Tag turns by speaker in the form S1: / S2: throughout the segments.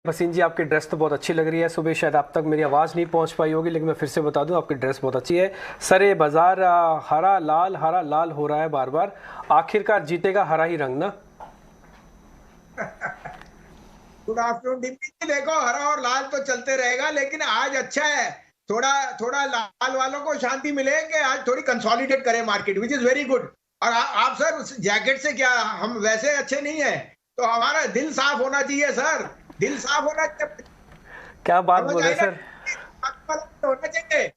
S1: भसीन जी, आपकी ड्रेस तो बहुत अच्छी लग रही है। सुबह शायद आप तक मेरी आवाज़ नहीं पहुंच पाई होगी, लेकिन मैं फिर से बता दूं, आपकी ड्रेस बहुत अच्छी है। सरे बाजार हरा लाल हो रहा है बार बार। आखिरकार जीतेगा हरा ही रंग ना।
S2: गुड आफ्टरनून डिम्पी जी। देखो, हरा और लाल तो चलते रहेगा, लेकिन आज अच्छा है। थोड़ा थोड़ा लाल वालों को शांति मिले कि आज थोड़ी कंसोलिडेट करे market, which is very good. और आप सर उस जैकेट से क्या, हम वैसे अच्छे नहीं है, तो हमारा दिल साफ होना चाहिए सर। दिल साफ होना चाहिए।
S1: क्या बात
S2: समझ
S1: बोल रहे
S2: आई
S1: हैं
S2: ना?
S1: सर।
S2: होना चाहिए।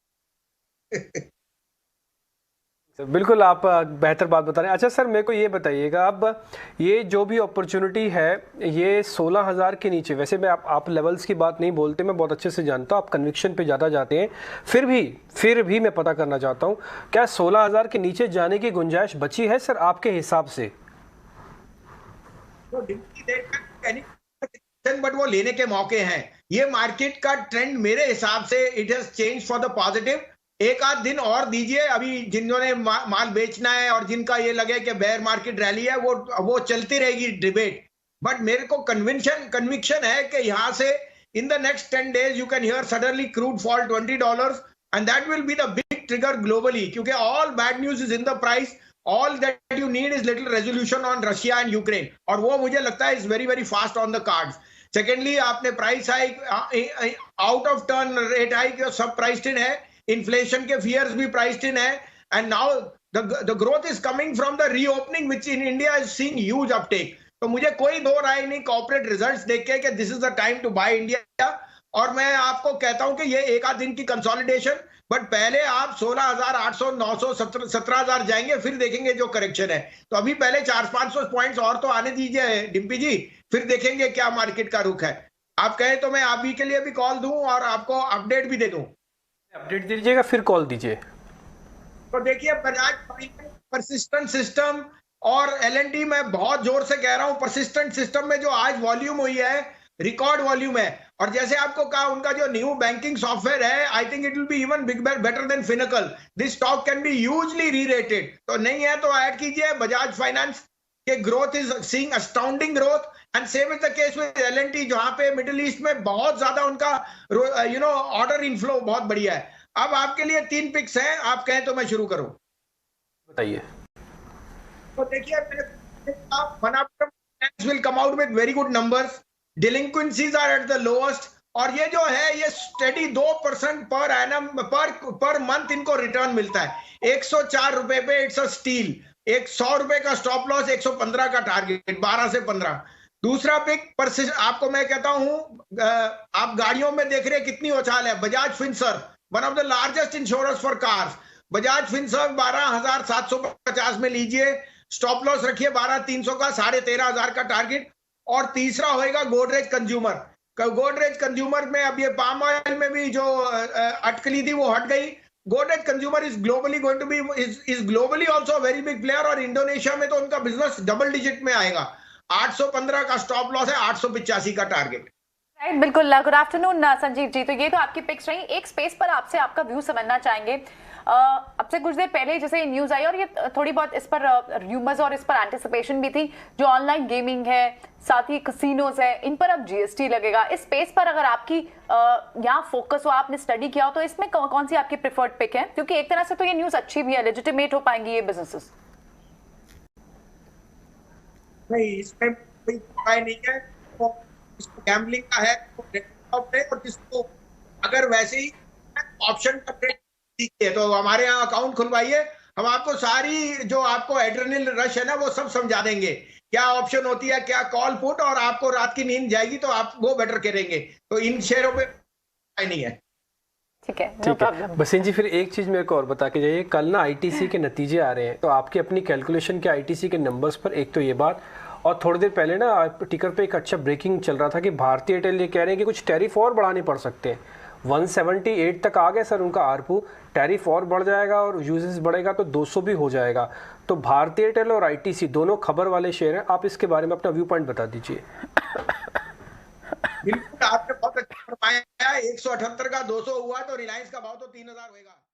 S1: बिल्कुल, आप बेहतर बात बता रहे हैं। अच्छा सर, मेरे को ये बताइएगा, अब ये जो भी अपॉर्चुनिटी है, ये 16,000 के नीचे, वैसे मैं आप लेवल्स की बात नहीं बोलते, मैं बहुत अच्छे से जानता हूँ, आप कन्विक्शन पे ज़्यादा जाते हैं। फिर भी मैं पता करना चाहता हूँ, क्या 16,000 के नीचे जाने की गुंजाइश बची है सर आपके हिसाब से?
S2: तो बट वो लेने के मौके हैं। ये मार्केट का ट्रेंड मेरे हिसाब से it has change for the positive. एक आध दिन और दीजिए, अभी जिन्होंने माल बेचना है और जिनका ये लगे कि बेयर मार्केट रैली है, वो चलती रहेगी डिबेट। बट मेरे को कन्विक्शन है कि यहाँ से in the next 10 days you can hear suddenly crude fall $20, and that will be the big trigger globally, क्योंकि all bad news is in the price. All that you need is little resolution on Russia and Ukraine, और वो मुझे लगता है is very very fast on the cards. Secondly, आपने price hike, out of turn rate hike सब priced in है, inflation के fears भी प्राइस्ड इन है, and now the growth is coming from the reopening which in India is seeing huge Uptake. तो मुझे कोई दो राय नहीं कॉर्पोरेट रिजल्ट्स देख के कि this is the time to buy India. और मैं आपको कहता हूं कि ये एक आध दिन की कंसोलिडेशन, बट पहले आप 16,800, 900, 17,000 जाएंगे, फिर देखेंगे जो करेक्शन है। तो अभी पहले 400-500 पॉइंट्स और तो आने दीजिए डिम्पी जी, फिर देखेंगे क्या मार्केट का रुख है। आप कहें तो मैं अभी के लिए भी कॉल दूं और आपको अपडेट भी दे दूं।
S1: अपडेट दीजिएगा, फिर कॉल दीजिए।
S2: तो देखिए, बजाज परसिस्टेंट सिस्टम और एलएनटी, मैं बहुत जोर से कह रहा हूं, परसिस्टेंट सिस्टम में जो आज वॉल्यूम हुई है, रिकॉर्ड वॉल्यूम है। और जैसे आपको कहा, उनका जो न्यू बैंकिंग सॉफ्टवेयर है, I think it will be even big better than Finacle. This stock can be hugely re rated. तो नहीं है तो ऐड कीजिए। बजाज फाइनेंस के growth is seeing astounding growth, and same is the case with LNT, जहां पे middle east में बहुत ज्यादा उनका ऑर्डर इनफ्लो बहुत बढ़िया है। अब आपके लिए 3 पिक्स हैं, आप कहें तो मैं शुरू करूं।
S1: बताइए।
S2: तो देखिए, will come out with very good numbers. Delinquencies are at the lowest, और ये जो है, ये steady 2% per annum per month इनको रिटर्न मिलता है। 104 रुपए पे इट्स अ स्टील। 100 रुपए का स्टॉप लॉस, 115 का टारगेट, 12 से 15। दूसरा पिक पर आपको मैं कहता हूं, आप गाड़ियों में देख रहे हैं कितनी उछाल है। Bajaj Finserv, one of the largest insurance for cars. Bajaj Finserv 12,750 में लीजिए, स्टॉप लॉस रखिए 12,300 का, 13,500 का टारगेट। और तीसरा होएगा गोदरेज कंज्यूमर। गोदरेज कंज्यूमर में अब ये पाम ऑयल में भी जो अटकली थी वो हट गई। Godrej consumer is globally going to be is globally also very big player, और इंडोनेशिया में तो उनका बिजनेस डबल डिजिट में आएगा। 815 का स्टॉप लॉस है, 885 का टारगेट।
S3: राइट, बिल्कुल। Good afternoon Sanjeev ji. तो ये तो आपकी पिक्स रही। एक स्पेस पर आपसे आपका व्यू समझना चाहेंगे। अब से कुछ देर पहले जैसे न्यूज आई, और ये थोड़ी बहुत इस पर र्यूमर्स और इस पर एंटिसिपेशन भी थी, जो ऑनलाइन गेमिंग है, साथ ही कसिनोज है, इन पर अब जीएसटी लगेगा। इस स्पेस पर अगर आपकी यहाँ फोकस हो, आपने स्टडी किया हो, तो इसमें कौन सी आपकी प्रिफर्ड पिक है? क्योंकि एक तरह से तो ये न्यूज अच्छी भी है, लेजिटिमेट हो पाएंगी ये बिजनेसेस।
S2: नहीं, इसमें कोई उपाय नहीं है। तो जिसको गैम्बलिंग का है, और जिसको अगर वैसे ही ऑप्शन का ट्रेड है, तो हमारे यहाँ अकाउंट खुलवाइए। हम आपको सारी जो आपको एड्रेनल रश है ना, वो सब समझा देंगे, क्या ऑप्शन होती है, क्या कॉल पुट, और आपको रात की नींद जाएगी तो आप वो बेटर करेंगे। तो इन शेयरों पे नहीं है।
S3: ठीक है, नो प्रॉब्लम।
S1: बसीन जी, फिर एक चीज मेरे को और बता के जाइए, कल ना आईटीसी के नतीजे आ रहे हैं, तो आपकी अपनी कैलकुलेशन के आईटीसी के नंबर्स पर, एक तो ये बात, और थोड़ी देर पहले ना टिकर पे एक अच्छा ब्रेकिंग चल रहा था कि भारतीय एयरटेल ये कह रहे हैं कि कुछ टैरिफ और बढ़ाने पड़ सकते हैं। 178 तक आ गए सर उनका आरपू, टैरिफ और बढ़ जाएगा और यूजेस बढ़ेगा तो 200 भी हो जाएगा। तो भारतीय एयरटेल और आईटीसी दोनों खबर वाले शेयर हैं, आप इसके बारे में अपना व्यू पॉइंट बता दीजिए।
S2: बिल्कुल, आपने बहुत अच्छा फरमाया। 178 का 200 हुआ तो रिलायंस का भाव तो 3,000 होगा।